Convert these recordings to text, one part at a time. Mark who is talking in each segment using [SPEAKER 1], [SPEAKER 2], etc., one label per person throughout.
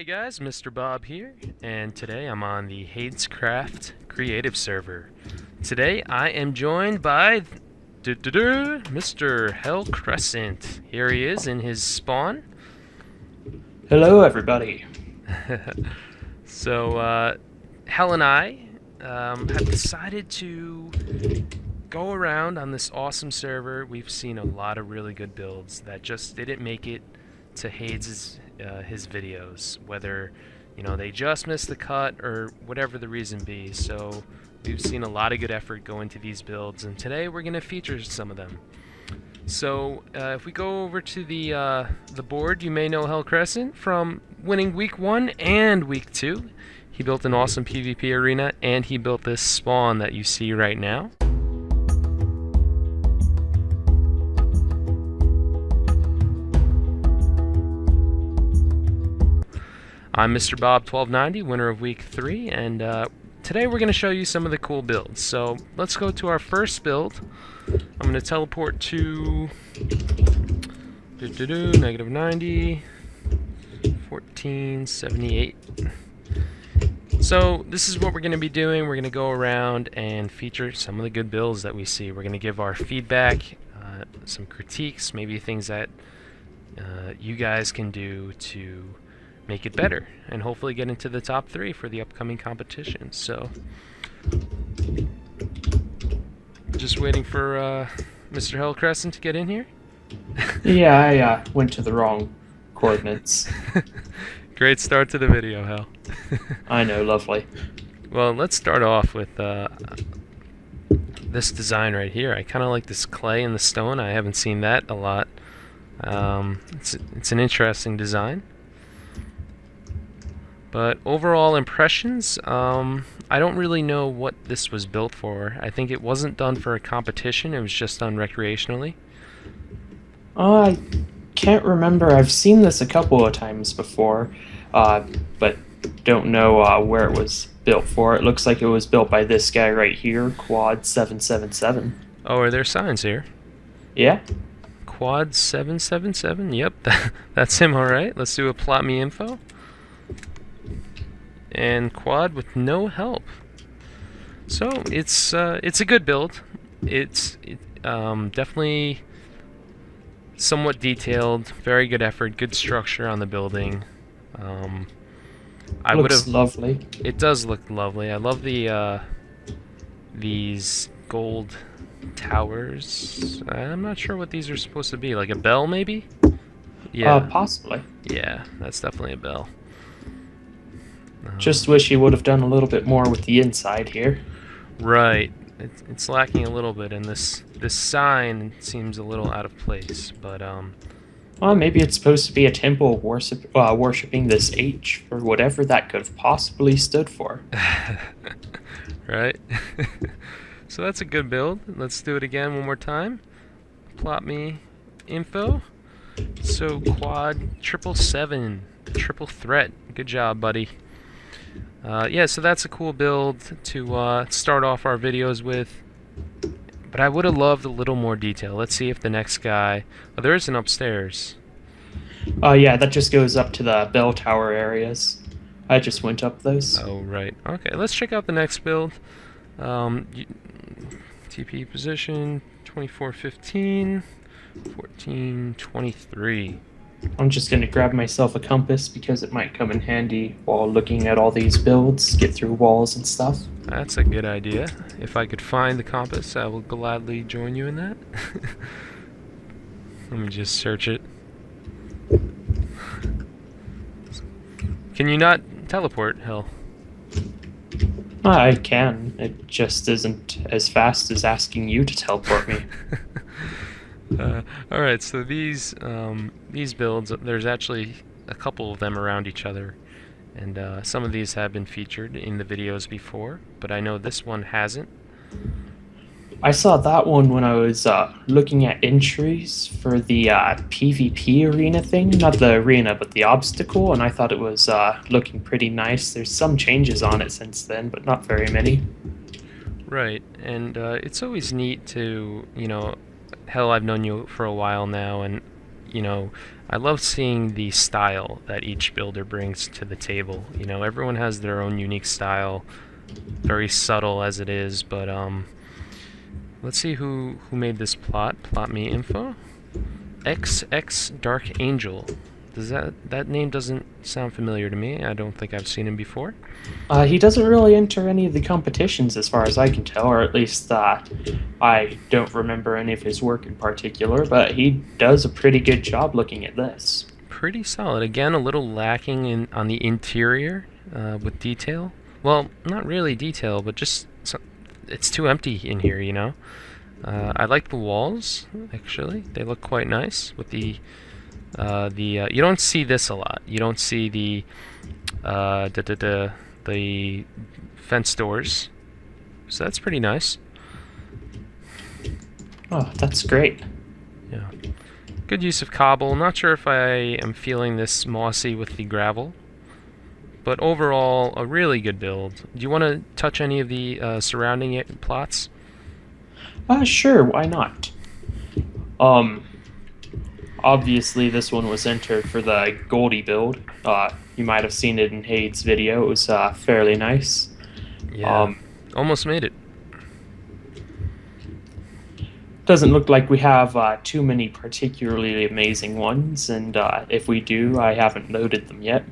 [SPEAKER 1] guys, Mr. Bob here, and today I'm on the Haydzcraft Creative server. Today I am joined by Mr. Hell Crescent. Here he is in his spawn.
[SPEAKER 2] Hello, everybody.
[SPEAKER 1] So, Hell and I have decided to go around on this awesome server. We've seen a lot of really good builds that just didn't make it to Hayes' his videos, whether they just missed the cut or whatever the reason be. So we've seen a lot of good effort go into these builds, and today we're going to feature some of them. So if we go over to the board, you may know Hell Crescent from winning week 1 and week 2. He built an awesome PvP arena, and he built this spawn that you see right now. I'm Mr. Bob 1290, winner of week 3, and today we're going to show you some of the cool builds. So let's go to our first build. I'm going to teleport to -90, 1478. So this is what we're going to be doing. We're going to go around and feature some of the good builds that we see. We're going to give our feedback, some critiques, maybe things that you guys can do to make it better, and hopefully get into the top 3 for the upcoming competition. So, just waiting for Mr. Hell Crescent to get in here.
[SPEAKER 2] Yeah, I went to the wrong coordinates.
[SPEAKER 1] Great start to the video, Hell.
[SPEAKER 2] I know, lovely.
[SPEAKER 1] Well, let's start off with this design right here. I kind of like this clay and the stone. I haven't seen that a lot. It's an interesting design. But overall impressions, I don't really know what this was built for. I think it wasn't done for a competition, it was just done recreationally.
[SPEAKER 2] I can't remember. I've seen this a couple of times before, but don't know where it was built for. It looks like it was built by this guy right here, Quad 777.
[SPEAKER 1] Oh, are there signs here?
[SPEAKER 2] Yeah?
[SPEAKER 1] Quad 777? Yep, that's him, alright. Let's do a plot me info. And Quad with no help. So it's a good build. It's definitely somewhat detailed, very good effort, good structure on the building. I would have.
[SPEAKER 2] Lovely.
[SPEAKER 1] It does look lovely. I love the these gold towers. I'm not sure what these are supposed to be. Like a bell, maybe? Yeah.
[SPEAKER 2] Possibly.
[SPEAKER 1] Yeah, that's definitely a bell.
[SPEAKER 2] Just wish he would have done a little bit more with the inside here.
[SPEAKER 1] Right. It's lacking a little bit, and this sign seems a little out of place, but
[SPEAKER 2] Well, maybe it's supposed to be a temple worshipping this H, or whatever that could have possibly stood for.
[SPEAKER 1] Right? So that's a good build. Let's do it again one more time. Plot me info. So Quad 777, triple threat. Good job, buddy. Yeah, so that's a cool build to start off our videos with. But I would have loved a little more detail. Let's see if the next guy... Oh, there is an upstairs.
[SPEAKER 2] Yeah, that just goes up to the bell tower areas. I just went up those.
[SPEAKER 1] Oh, right. Okay, let's check out the next build. TP position, 2415, 1423.
[SPEAKER 2] I'm just going to grab myself a compass because it might come in handy while looking at all these builds, get through walls and stuff.
[SPEAKER 1] That's a good idea. If I could find the compass, I will gladly join you in that. Let me just search it. Can you not teleport, Hell?
[SPEAKER 2] I can. It just isn't as fast as asking you to teleport me.
[SPEAKER 1] Alright, so these builds, there's actually a couple of them around each other, and some of these have been featured in the videos before, but I know this one hasn't.
[SPEAKER 2] I saw that one when I was looking at entries for the PvP arena thing. Not the arena, but the obstacle, and I thought it was looking pretty nice. There's some changes on it since then, but not very many.
[SPEAKER 1] Right, and it's always neat to, Hell, I've known you for a while now, and you know, I love seeing the style that each builder brings to the table. You know, everyone has their own unique style, very subtle as it is, but let's see who made this plot. Plot me info. XX Dark Angel. Does that name doesn't sound familiar to me. I don't think I've seen him before.
[SPEAKER 2] He doesn't really enter any of the competitions as far as I can tell, or at least I don't remember any of his work in particular, but he does a pretty good job looking at this.
[SPEAKER 1] Pretty solid. Again, a little lacking on the interior with detail. Well, not really detail, but just it's too empty in here, you know. I like the walls, actually. They look quite nice with the you don't see this a lot. You don't see the fence doors, so that's pretty nice.
[SPEAKER 2] Oh, that's great.
[SPEAKER 1] Yeah, good use of cobble. Not sure if I am feeling this mossy with the gravel, but overall a really good build. Do you want to touch any of the surrounding plots?
[SPEAKER 2] Sure, why not? Obviously this one was entered for the Goldie build. You might have seen it in Hayde's video. It was fairly nice.
[SPEAKER 1] Yeah, almost made it.
[SPEAKER 2] Doesn't look like we have too many particularly amazing ones, and if we do, I haven't loaded them yet.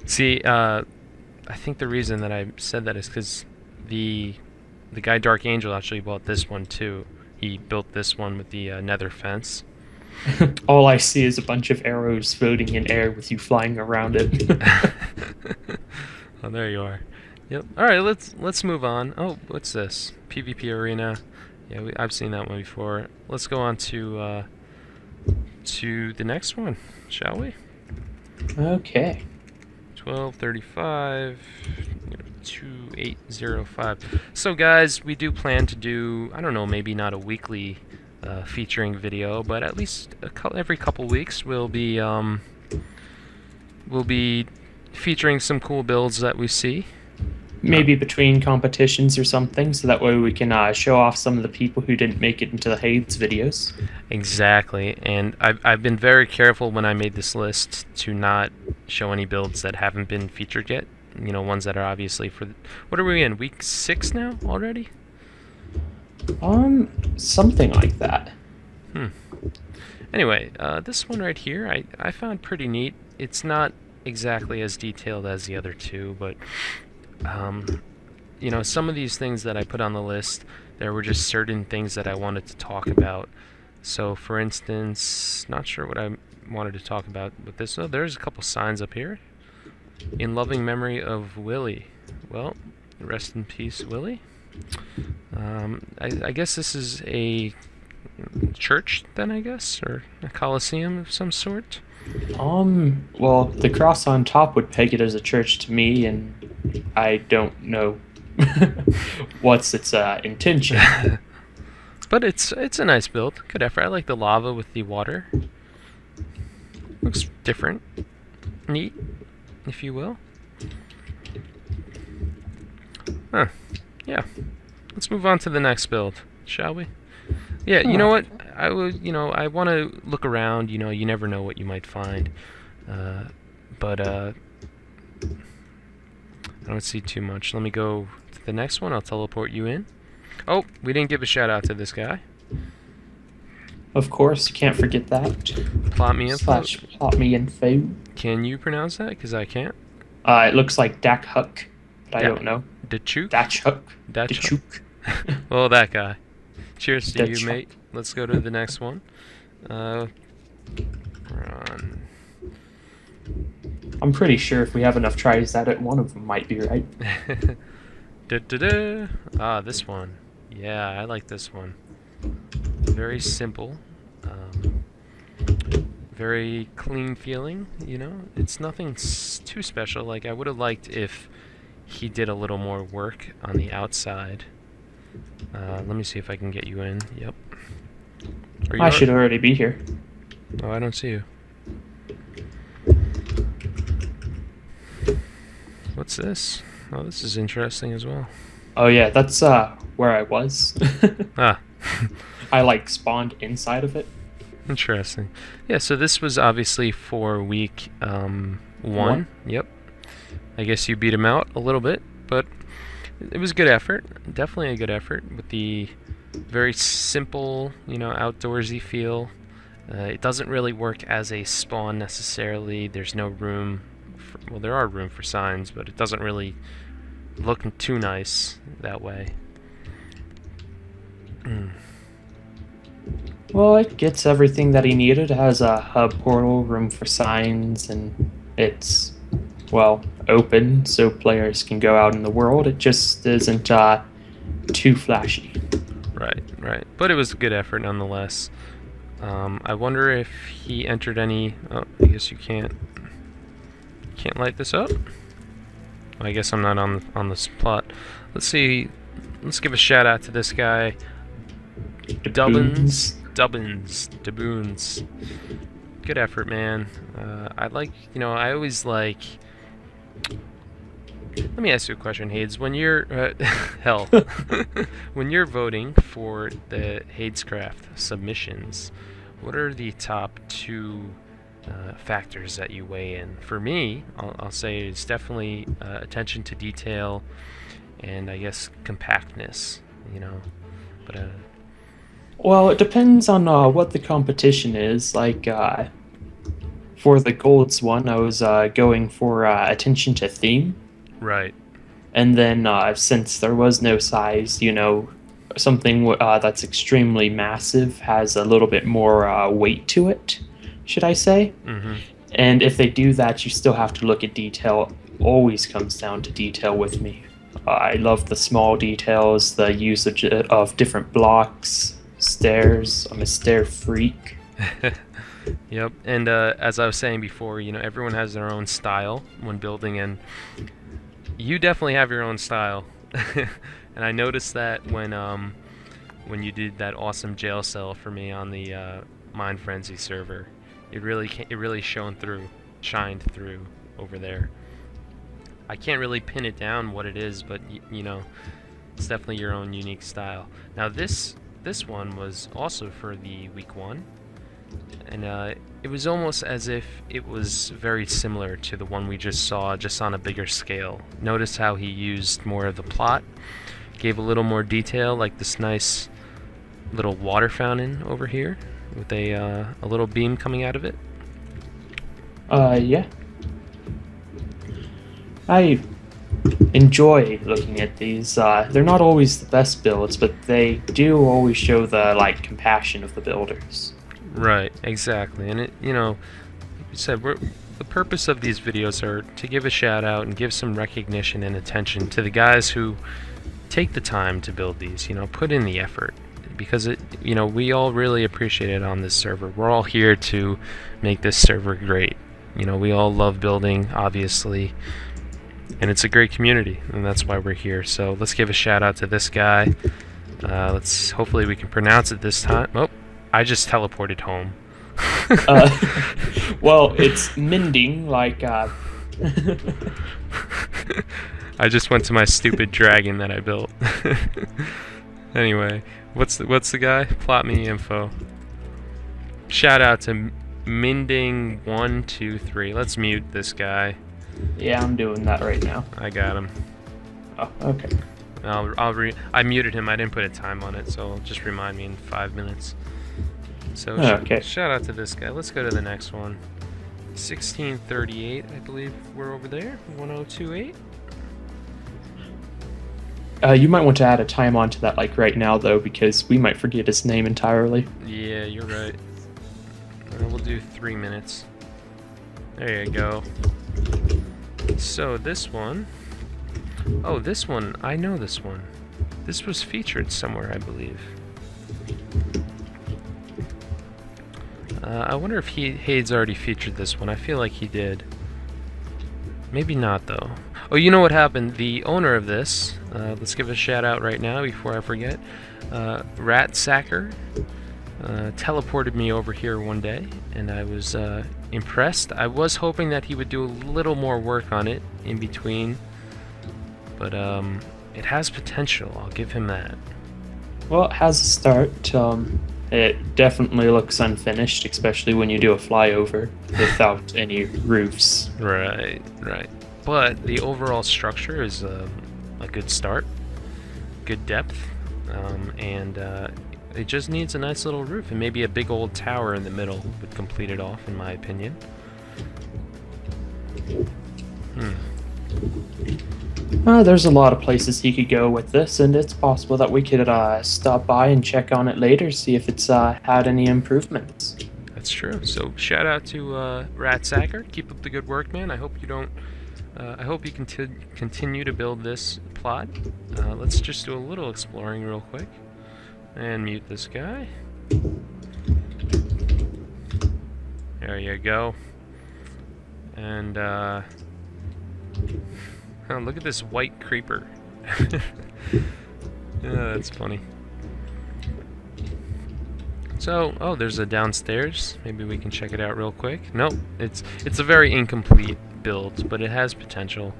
[SPEAKER 1] See, I think the reason that I said that is because the guy Dark Angel actually bought this one too. He built this one with the nether fence.
[SPEAKER 2] All I see is a bunch of arrows floating in air with you flying around it.
[SPEAKER 1] Oh, there you are. Yep. All right, let's move on. Oh, what's this? PvP arena. Yeah, I've seen that one before. Let's go on to the next one, shall we?
[SPEAKER 2] Okay.
[SPEAKER 1] 1235. 2805. So guys, we do plan to do, I don't know, maybe not a weekly featuring video, but at least every couple weeks we'll be featuring some cool builds that we see.
[SPEAKER 2] Maybe between competitions or something, so that way we can show off some of the people who didn't make it into the Haydes videos.
[SPEAKER 1] Exactly, and I've been very careful when I made this list to not show any builds that haven't been featured yet. You know, ones that are obviously for... What are we in? Week 6 now already?
[SPEAKER 2] Something like that.
[SPEAKER 1] Anyway, this one right here I found pretty neat. It's not exactly as detailed as the other two, but you know, some of these things that I put on the list, there were just certain things that I wanted to talk about. So, for instance, not sure what I wanted to talk about with this. Oh, there's a couple signs up here. In loving memory of Willie. Well, rest in peace, Willie. I guess this is a church, then, I guess, or a coliseum of some sort.
[SPEAKER 2] Well, the cross on top would peg it as a church to me, and I don't know what's its intention.
[SPEAKER 1] But it's a nice build. Good effort. I like the lava with the water. Looks different. Neat, if you will. Huh. Yeah. Let's move on to the next build, shall we? Yeah, you know what? I want to look around. You know, you never know what you might find. But I don't see too much. Let me go to the next one. I'll teleport you in. Oh, we didn't give a shout out to this guy.
[SPEAKER 2] Of course, you can't forget that.
[SPEAKER 1] Plot me info.
[SPEAKER 2] Plot me info.
[SPEAKER 1] Can you pronounce that? Because I can't.
[SPEAKER 2] It looks like Dak Huck, but I don't know.
[SPEAKER 1] Dachuk?
[SPEAKER 2] Datch Huck.
[SPEAKER 1] Dachuk. Well, that guy. Cheers to you, mate. Let's go to the next one. Run.
[SPEAKER 2] I'm pretty sure if we have enough tries at it, one of them might be right.
[SPEAKER 1] Da-da-da. Ah, this one. Yeah, I like this one. Very simple. Very clean feeling, you know? It's nothing too special. Like, I would have liked if he did a little more work on the outside. Let me see if I can get you in. Yep.
[SPEAKER 2] I should already be here.
[SPEAKER 1] Oh, I don't see you. What's this? Oh, this is interesting as well.
[SPEAKER 2] Oh yeah, that's where I was.
[SPEAKER 1] Ah.
[SPEAKER 2] I like spawned inside of it.
[SPEAKER 1] Interesting. Yeah, so this was obviously for week
[SPEAKER 2] One.
[SPEAKER 1] 1. Yep. I guess you beat him out a little bit, but it was a good effort. Definitely a good effort with the very simple, outdoorsy feel. It doesn't really work as a spawn necessarily. There's no room well, there are room for signs, but it doesn't really look too nice that way.
[SPEAKER 2] Well, it gets everything that he needed. It has a hub portal, room for signs, and it's, well, open so players can go out in the world. It just isn't too flashy.
[SPEAKER 1] Right, right. But it was a good effort nonetheless. I wonder if he entered any... Oh, I guess you can't light this up? I guess I'm not on this plot. Let's see. Let's give a shout out to this guy, Dubbins. Good effort, man. I always like... Let me ask you a question, Hades. When you're... hell. When you're voting for the Haydzcraft submissions, what are the top 2 factors that you weigh in? For me, I'll say it's definitely attention to detail and I guess compactness, But
[SPEAKER 2] Well, it depends on what the competition is. Like, for the golds one, I was going for attention to theme.
[SPEAKER 1] right.
[SPEAKER 2] And then since there was no size, something that's extremely massive has a little bit more weight to it, should I say?
[SPEAKER 1] Mm-hmm.
[SPEAKER 2] And if they do that, you still have to look at detail. Always comes down to detail with me. I love the small details, the usage of different blocks, stairs. I'm a stair freak.
[SPEAKER 1] Yep. And as I was saying before, everyone has their own style when building, and you definitely have your own style. And I noticed that when you did that awesome jail cell for me on the Mind Frenzy server. It really shined through over there. I can't really pin it down what it is, but it's definitely your own unique style. Now this one was also for the week 1, and it was almost as if it was very similar to the one we just saw, just on a bigger scale. Notice how he used more of the plot, gave a little more detail, like this nice little water fountain over here with a little beam coming out of it.
[SPEAKER 2] Yeah. I enjoy looking at these. They're not always the best builds, but they do always show the compassion of the builders.
[SPEAKER 1] Right, exactly. And like you said, the purpose of these videos are to give a shout out and give some recognition and attention to the guys who take the time to build these, put in the effort, because we all really appreciate it on this server. We're all here to make this server great. We all love building, obviously, and it's a great community, and that's why we're here. So let's give a shout out to this guy. Hopefully we can pronounce it this time. Oh, I just teleported home.
[SPEAKER 2] Well, it's mending,
[SPEAKER 1] I just went to my stupid dragon that I built. Anyway, what's the guy? Plot me info. Shout out to Minding123. Let's mute this guy.
[SPEAKER 2] Yeah, I'm doing that right now.
[SPEAKER 1] I got him.
[SPEAKER 2] Oh, okay.
[SPEAKER 1] I muted him. I didn't put a time on it, so just remind me in 5 minutes. So
[SPEAKER 2] okay.
[SPEAKER 1] Shout out to this guy. Let's go to the next one. 1638, I believe we're over there. 1028.
[SPEAKER 2] You might want to add a time onto that, right now, though, because we might forget his name entirely.
[SPEAKER 1] Yeah, you're right. We'll do 3 minutes. There you go. So this one... Oh, this one. I know this one. This was featured somewhere, I believe. I wonder if Hades already featured this one. I feel like he did. Maybe not, though. Oh, you know what happened? The owner of this, let's give a shout out right now before I forget. Rat Sacker teleported me over here one day, and I was impressed. I was hoping that he would do a little more work on it in between, but it has potential. I'll give him that.
[SPEAKER 2] Well, it has a start. It definitely looks unfinished, especially when you do a flyover without any roofs.
[SPEAKER 1] Right, right. But the overall structure is a good start, good depth, and it just needs a nice little roof, and maybe a big old tower in the middle would complete it off, in my opinion.
[SPEAKER 2] There's a lot of places he could go with this, and it's possible that we could stop by and check on it later, see if it's had any improvements.
[SPEAKER 1] That's true. So shout out to Ratsacker. Keep up the good work, man. I hope you don't. I hope you continue to build this plot. Let's just do a little exploring real quick, and mute this guy. There you go. And oh, look at this white creeper. Yeah, that's funny. So, oh, there's a downstairs. Maybe we can check it out real quick. Nope, it's a very incomplete build, but it has potential.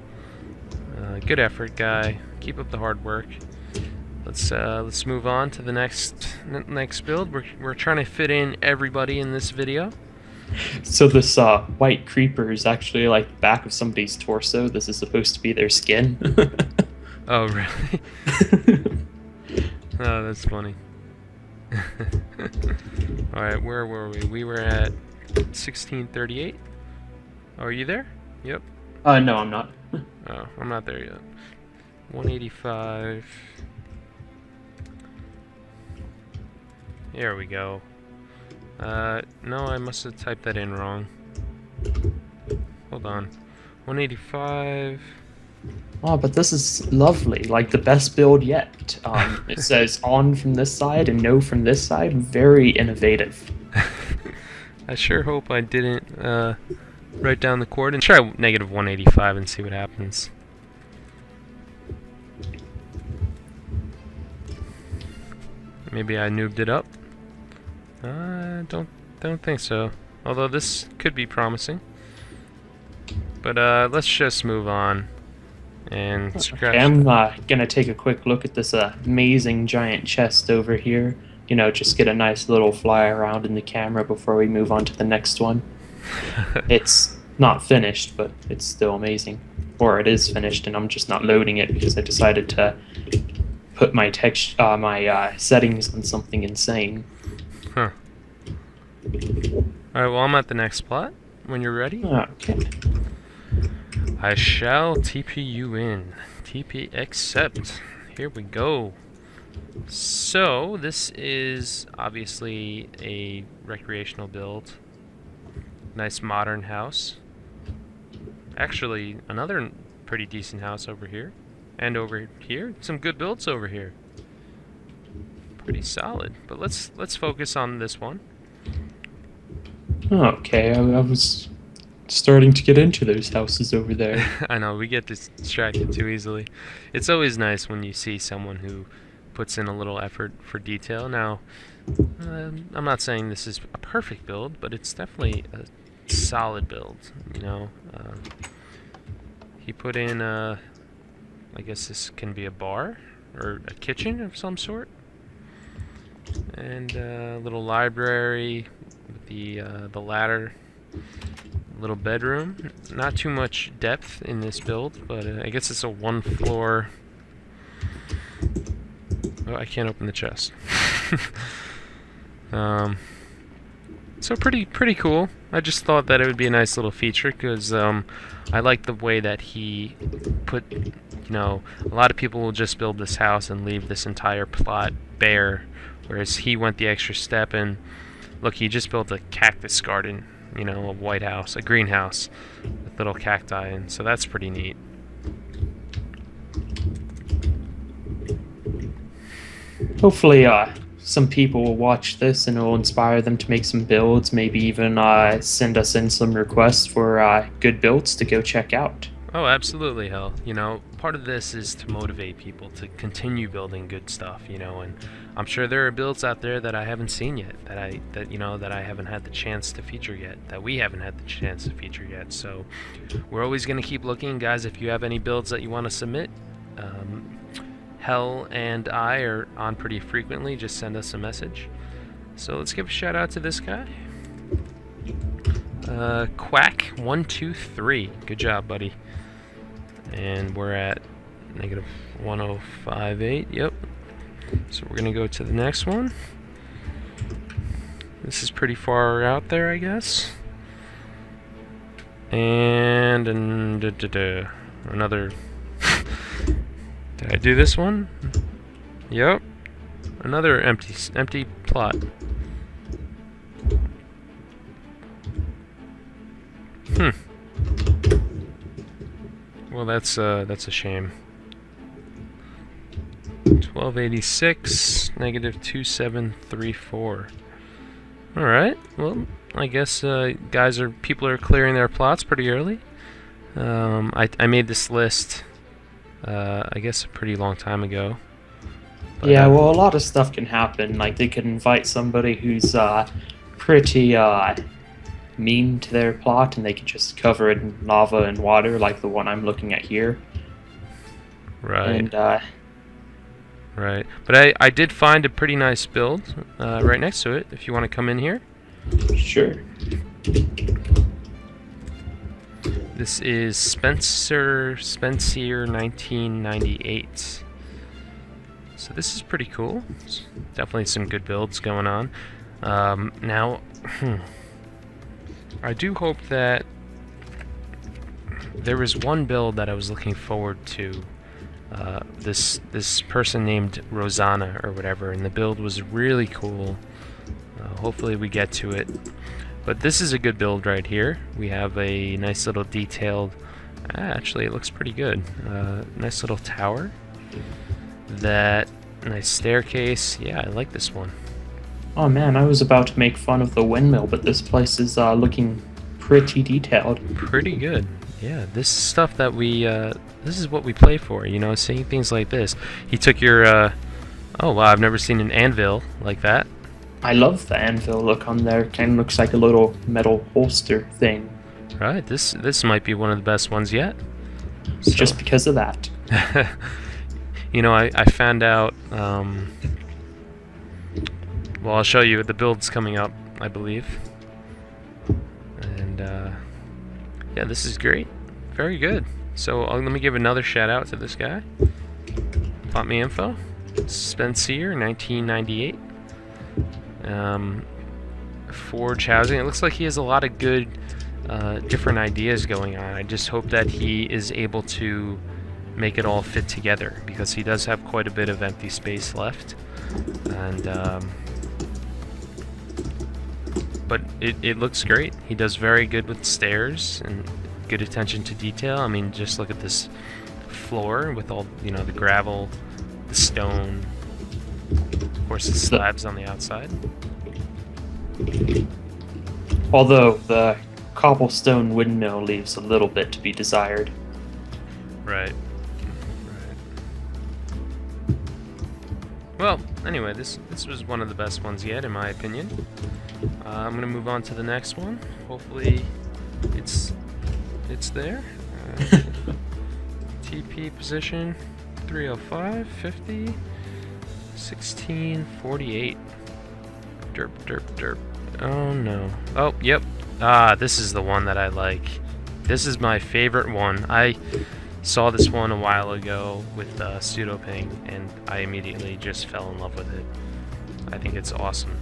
[SPEAKER 1] Good effort, guy. Keep up the hard work. Let's move on to the next build. We're trying to fit in everybody in this video.
[SPEAKER 2] So this white creeper is actually like the back of somebody's torso. This is supposed to be their skin.
[SPEAKER 1] Oh, really? Oh, that's funny. Alright, where were we? We were at 1638. Oh, are you there? Yep.
[SPEAKER 2] No, I'm not.
[SPEAKER 1] Oh, I'm not there yet. 185. There we go. No, I must have typed that in wrong. Hold on. 185.
[SPEAKER 2] Oh, but this is lovely. Like the best build yet. It says on from this side and no from this side. Very innovative.
[SPEAKER 1] I sure hope I didn't write down the chord and try negative 185 and see what happens. Maybe I noobed it up. Don't think so. Although this could be promising. But let's just move on and scratch.
[SPEAKER 2] Okay, I'm gonna take a quick look at this amazing giant chest over here. You know, just get a nice little fly around in the camera before we move on to the next one. It's not finished, but it's still amazing. Or it is finished, and I'm just not loading it because I decided to put my settings on something insane.
[SPEAKER 1] Huh. Alright, well, I'm at the next plot. When you're ready,
[SPEAKER 2] Okay.
[SPEAKER 1] I shall TP you in. TP accept. Here we go. So, this is obviously a recreational build. Nice modern house. Actually, another pretty decent house over here. And over here. Some good builds over here. Pretty solid. But let's focus on this one.
[SPEAKER 2] Okay, I was starting to get into those houses over there.
[SPEAKER 1] I know, we get distracted too easily. It's always nice when you see someone who puts in a little effort for detail. Now, I'm not saying this is a perfect build, but it's definitely a solid build, you know. He put in, I guess this can be a bar, or a kitchen of some sort. And a little library with the ladder. Little bedroom. Not too much depth in this build, but I guess it's a one floor. Oh, I can't open the chest. So pretty cool. I just thought that it would be a nice little feature because I like the way that he put. You know, a lot of people will just build this house and leave this entire plot bare, whereas he went the extra step and look, he just built a cactus garden. You know, a white house, a greenhouse with little cacti, and so that's pretty neat.
[SPEAKER 2] Hopefully, some people will watch this and it will inspire them to make some builds, maybe even send us in some requests for good builds to go check out.
[SPEAKER 1] Oh, absolutely, hell. You know, part of this is to motivate people to continue building good stuff, you know, and I'm sure there are builds out there that I haven't seen yet, that I haven't had the chance to feature yet, that we haven't had the chance to feature yet. So we're always going to keep looking, guys. If you have any builds that you want to submit, Hell and I are on pretty frequently. Just send us a message. So let's give a shout out to this guy. Quack123. Good job, buddy. And we're at negative 1058. Yep. So we're gonna go to the next one. This is pretty far out there, I guess. And another. Did I do this one? Yep. Another empty plot. Well, that's a shame. 1286, negative 2734. All right. Well, I guess people are clearing their plots pretty early. I made this list, I guess, a pretty long time ago. But,
[SPEAKER 2] yeah, well, a lot of stuff can happen. Like, they could invite somebody who's pretty mean to their plot, and they could just cover it in lava and water, like the one I'm looking at here.
[SPEAKER 1] Right.
[SPEAKER 2] And
[SPEAKER 1] right. But I did find a pretty nice build right next to it. If you want to come in here.
[SPEAKER 2] sure.
[SPEAKER 1] This is Spencer 1998. So this is pretty cool. It's definitely some good builds going on. Now, I do hope that there was one build that I was looking forward to. This person named Rosanna or whatever, and the build was really cool. Hopefully we get to it. But this is a good build right here. We have a nice little detailed. Actually, it looks pretty good. Nice little tower. That nice staircase. Yeah, I like this one.
[SPEAKER 2] Oh man, I was about to make fun of the windmill, but this place is looking pretty detailed.
[SPEAKER 1] Pretty good. Yeah, this is stuff that we. This is what we play for. You know, seeing things like this. He took your. Oh wow, I've never seen an anvil like that.
[SPEAKER 2] I love the anvil look on there. Kind of looks like a little metal holster thing.
[SPEAKER 1] Right. This might be one of the best ones yet. So.
[SPEAKER 2] Just because of that.
[SPEAKER 1] You know, I found out. Well, I'll show you. The build's coming up, I believe. And yeah, this is great. Very good. So let me give another shout out to this guy. Pop me info. Spencer 1998. Forge housing. It looks like he has a lot of good different ideas going on. I just hope that he is able to make it all fit together, because he does have quite a bit of empty space left. And but it looks great. He does very good with stairs and good attention to detail. I mean, just look at this floor with all, you know, the gravel, the stone, of course the slabs on the outside.
[SPEAKER 2] Although the cobblestone windmill leaves a little bit to be desired.
[SPEAKER 1] Right. Well, anyway, this was one of the best ones yet, in my opinion. I'm gonna move on to the next one. Hopefully, it's there. TP position 305, 50, 16, 48. Derp, derp, derp. Oh no. Oh, yep. This is the one that I like. This is my favorite one. I saw this one a while ago with pseudoping, and I immediately just fell in love with it. I think it's awesome.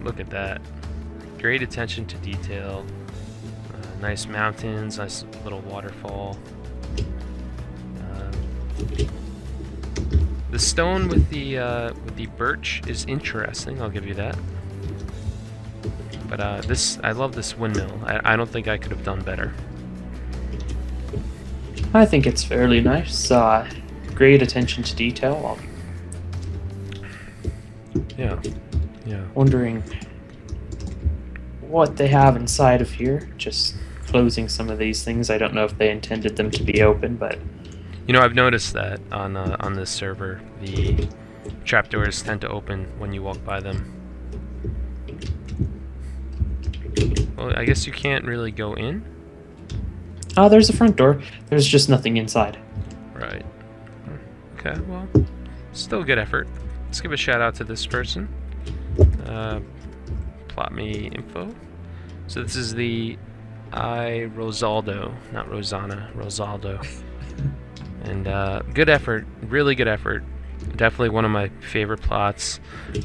[SPEAKER 1] Look at that. Great attention to detail. Nice mountains, nice little waterfall. The stone with the birch is interesting, I'll give you that. But I love this windmill. I don't think I could have done better.
[SPEAKER 2] I think it's fairly nice. Great attention to detail.
[SPEAKER 1] Yeah.
[SPEAKER 2] Wondering what they have inside of here. Just closing some of these things. I don't know if they intended them to be open, but
[SPEAKER 1] you know, I've noticed that on this server, the trapdoors tend to open when you walk by them. Well, I guess you can't really go in.
[SPEAKER 2] there's a front door. There's just nothing inside.
[SPEAKER 1] Right. Okay, well, still good effort. Let's give a shout out to this person. Plot me info. So this is the Rosaldo, not Rosanna, Rosaldo. And good effort, really good effort. Definitely one of my favorite plots.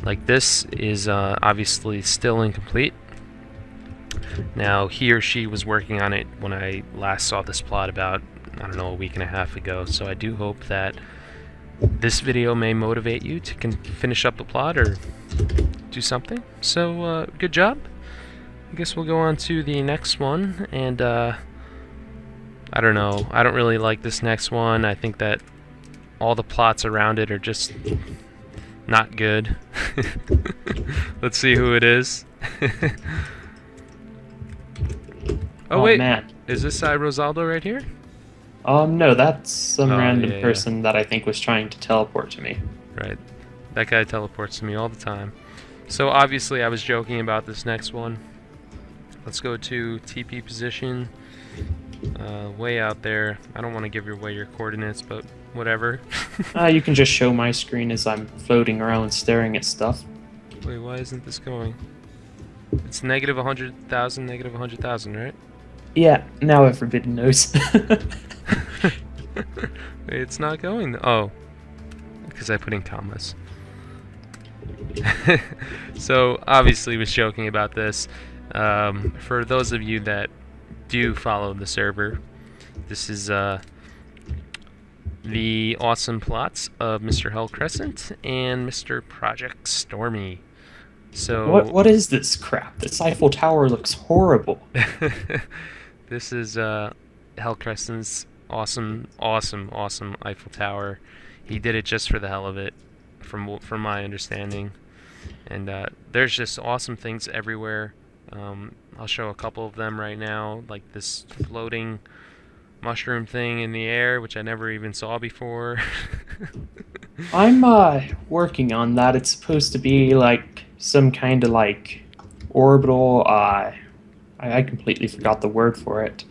[SPEAKER 1] Like this is obviously still incomplete. Now he or she was working on it when I last saw this plot about, I don't know, a week and a half ago. So I do hope that this video may motivate you to finish up the plot or do something. So good job. I guess we'll go on to the next one, and I don't know, I don't really like this next one. I think that all the plots around it are just not good. Let's see who it is. Oh wait,
[SPEAKER 2] man.
[SPEAKER 1] Is this Rosaldo right here?
[SPEAKER 2] No, that's some random
[SPEAKER 1] yeah.
[SPEAKER 2] person that I think was trying to teleport to me.
[SPEAKER 1] Right. That guy teleports to me all the time. So obviously I was joking about this next one. Let's go to TP position. Way out there. I don't want to give away your coordinates, but whatever.
[SPEAKER 2] You can just show my screen as I'm floating around staring at stuff.
[SPEAKER 1] Wait, why isn't this going? It's negative 100,000, negative 100,000, right?
[SPEAKER 2] Yeah, now everybody knows.
[SPEAKER 1] Wait, it's not going. Oh, because I put in commas. So obviously was joking about this. For those of you that do follow the server, this is the awesome plots of Mr. Hell Crescent and Mr. Project Stormy. So
[SPEAKER 2] what is this crap? This Eiffel Tower looks horrible.
[SPEAKER 1] This is Hell Crescent's awesome Eiffel Tower. He did it just for the hell of it, from my understanding. And there's just awesome things everywhere. I'll show a couple of them right now, like this floating mushroom thing in the air, which I never even saw before.
[SPEAKER 2] I'm working on that. It's supposed to be like some kind of like orbital. I completely forgot the word for it.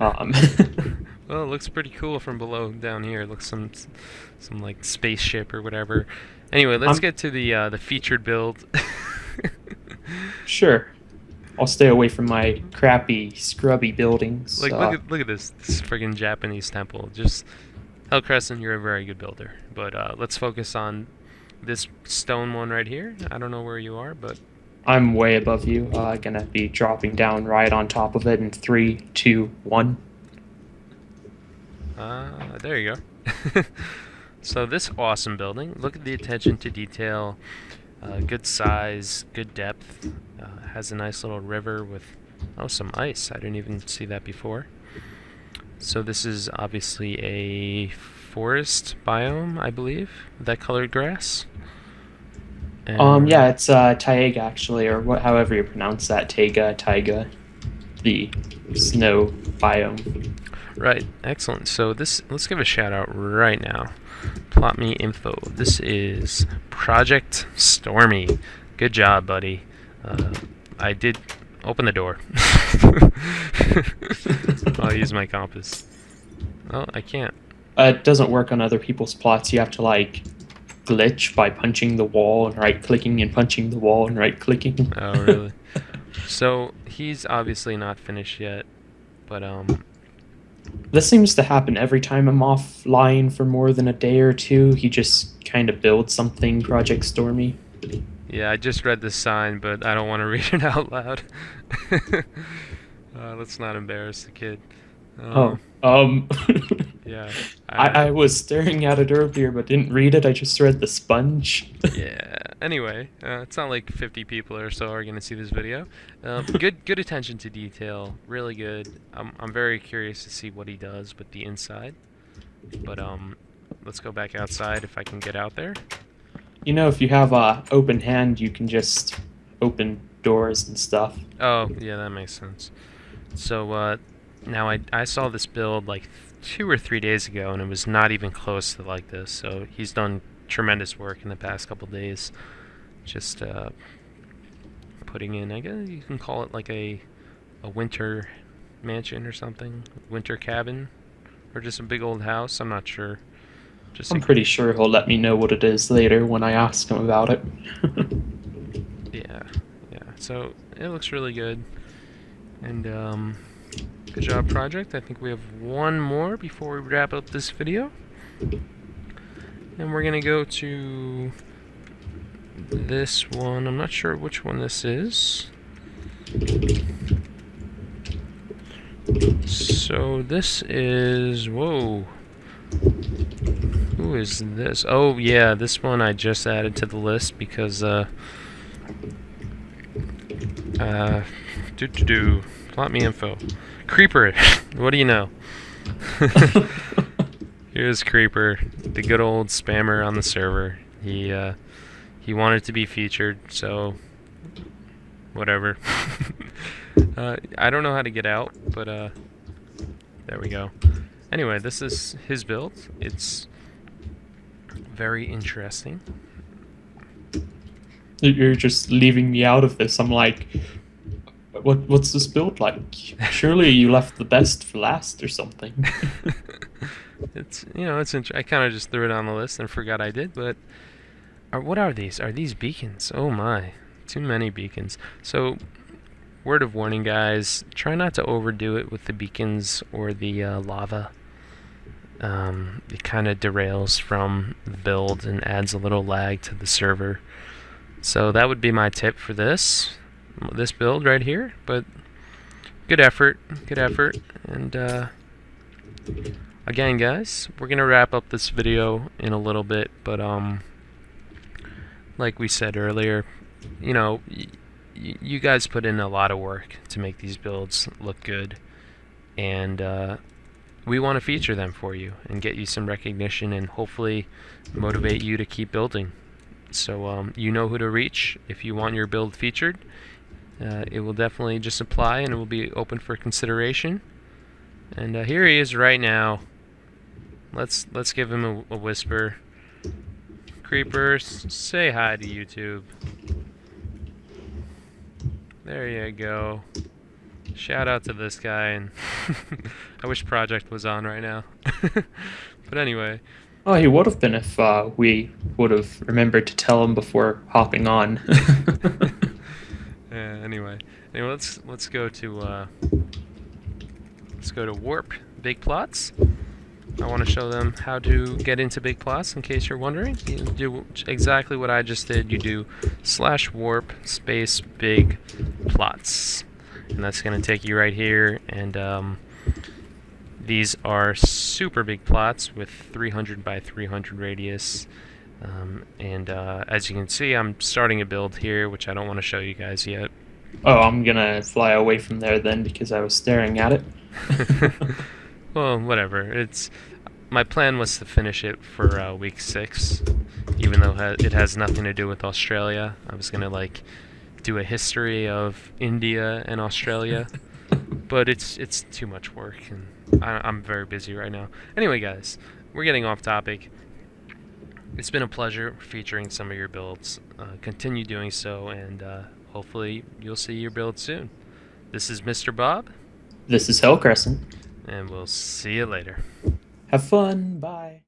[SPEAKER 1] Well, it looks pretty cool from below down here. It looks some like spaceship or whatever. Anyway, let's get to the featured build.
[SPEAKER 2] Sure. I'll stay away from my crappy, scrubby buildings.
[SPEAKER 1] Like, look at this friggin' Japanese temple. Just Hell Crescent, you're a very good builder. But let's focus on this stone one right here. I don't know where you are, but
[SPEAKER 2] I'm way above you. Gonna be dropping down right on top of it in 3, 2, 1.
[SPEAKER 1] There you go. So this awesome building. Look at the attention to detail. Good size, good depth. Has a nice little river with some ice. I didn't even see that before. So this is obviously a forest biome, I believe. That colored grass. And
[SPEAKER 2] Yeah, it's taiga actually, or however you pronounce that, taiga, the snow biome.
[SPEAKER 1] Right, excellent. So let's give a shout out right now. Plot me info. This is Project Stormy. Good job, buddy. I did open the door. I'll use my compass. Oh, I can't.
[SPEAKER 2] It doesn't work on other people's plots. You have to like glitch by punching the wall and right-clicking and punching the wall and right-clicking.
[SPEAKER 1] Oh, really? So he's obviously not finished yet, but
[SPEAKER 2] This seems to happen every time I'm offline for more than a day or two. He just kind of builds something, Project Stormy.
[SPEAKER 1] yeah, I just read this sign, but I don't want to read it out loud. Let's not embarrass the kid. Yeah.
[SPEAKER 2] I was staring at it earlier, but didn't read it. I just read the sponge.
[SPEAKER 1] Yeah. Anyway, it's not like 50 people or so are going to see this video. Good attention to detail. Really good. I'm very curious to see what he does with the inside. But let's go back outside if I can get out there.
[SPEAKER 2] You know, if you have a open hand, you can just open doors and stuff.
[SPEAKER 1] Oh, yeah, that makes sense. So now I saw this build like 2 or 3 days ago, and it was not even close to like this. So he's done tremendous work in the past couple days. Just putting in, I guess you can call it like a winter mansion or something, winter cabin. or just a big old house. I'm not sure. Just
[SPEAKER 2] I'm
[SPEAKER 1] a,
[SPEAKER 2] pretty sure he'll let me know what it is later when I ask him about it.
[SPEAKER 1] yeah, yeah. So it looks really good, and good job, project. I think we have one more before we wrap up this video, and we're gonna go to this one. I'm not sure which one this is. So this is, whoa, who is this? Oh yeah, this one I just added to the list because plot me info. Creeper, what do you know? Here's Creeper, the good old spammer on the server. He wanted to be featured, so whatever. I don't know how to get out, but there we go. Anyway, this is his build. It's very interesting.
[SPEAKER 2] You're just leaving me out of this. I'm like, what's this build like? Surely you left the best for last or something.
[SPEAKER 1] It's, I kind of just threw it on the list and forgot I did, but what are these? Are these beacons? Oh my, too many beacons. So, word of warning, guys, try not to overdo it with the beacons or the lava. It kind of derails from the build and adds a little lag to the server. So that would be my tip for this build right here. But good effort, and again, guys, we're gonna wrap up this video in a little bit. But like we said earlier, you guys put in a lot of work to make these builds look good, and we want to feature them for you and get you some recognition and hopefully motivate you to keep building. So you know who to reach if you want your build featured. It will definitely just apply and it will be open for consideration. And here he is right now. Let's give him a whisper. Creeper, say hi to YouTube. There you go. Shout out to this guy, and I wish Project was on right now. But anyway.
[SPEAKER 2] Oh, he would have been if we would have remembered to tell him before hopping on.
[SPEAKER 1] Anyway, let's go to Warp Big Plots. I want to show them how to get into Big Plots. In case you're wondering, you do exactly what I just did. You do /warp space big plots. And that's going to take you right here, and these are super big plots with 300 by 300 radius, and as you can see, I'm starting a build here, which I don't want to show you guys yet.
[SPEAKER 2] Oh, I'm gonna fly away from there then because I was staring at it.
[SPEAKER 1] Well, whatever. My plan was to finish it for week 6, even though it has nothing to do with Australia. I was gonna do a history of India and Australia, but it's too much work, and I'm very busy right now. Anyway, guys, we're getting off topic. It's been a pleasure featuring some of your builds. Continue doing so, and hopefully you'll see your build soon. This is Mr. Bob.
[SPEAKER 2] This is Hell Crescent.
[SPEAKER 1] And we'll see you later.
[SPEAKER 2] Have fun. Bye.